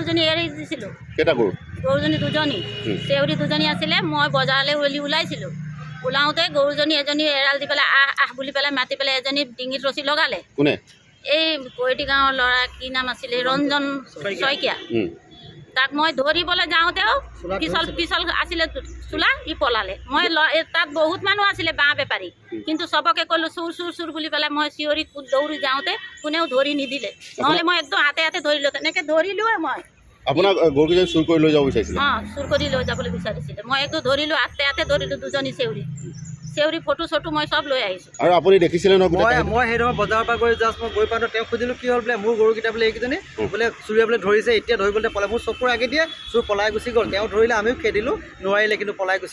গৰুজনী এৰি দিছিলোঁ। কেইটা গৰু? গৰুজনী দুজনী, চেউৰী দুজনী আছিলে। মই বজাৰলৈ ওলাইছিলোঁ। ওলাওঁতে গৰুজনী এজনী এৰাল দি পেলাই আহ বুলি পেলাই মাতি পেলাই এজনী ডিঙিত ৰছী লগালে। কোনে? এই কৈটি গাঁৱৰ ল'ৰা, কি নাম আছিলে, ৰঞ্জন শইকীয়া। তাক মই ধৰিবলৈ যাওঁতেও পিছল আছিলে চোলা, ই পলালে। মই তাত বহুত মানুহ আছিলে, বাঁহ বেপাৰী, কিন্তু চবকে ক'লোঁ চুৰ চুৰ চুৰ বুলি পেলাই মই চিঞৰি দৌৰি যাওঁতে কোনেও ধৰি নিদিলে। নহ'লে মই একদম হাতে হাতে ধৰিলোঁ, তেনেকৈ ধৰিলোৱে মই। আপোনাক গৰুকেইজনী চুৰ কৰি লৈ যাব বিচাৰিছিলে? অঁ, চুৰ কৰি লৈ যাবলৈ বিচাৰিছিলে। মই একদম ধৰিলোঁ, হাতে হাতে ধৰিলোঁ দুজনী চেউৰী ফটো চটো মই চব লৈ আহিছোঁ। আৰু আপুনি দেখিছিলে ন? মই সেই সময় বজাৰৰ পৰা গৈ জাষ্ট মই গৈ পাওঁতে তেওঁক সুধিলোঁ কি হ'ল বোলে, মোৰ গৰুকেইটা বোলে এইকেইজনী বোলে চুৰিয়ে বোলে ধৰিছে, এতিয়া ধৰিবলৈ পলাই, মোৰ চকুৰ আগেদিয়ে চুৰ পলাই গুচি গ'ল। তেওঁ ধৰিলে, আমিও খেদিলোঁ, নোৱাৰিলে, কিন্তু পলাই গুচি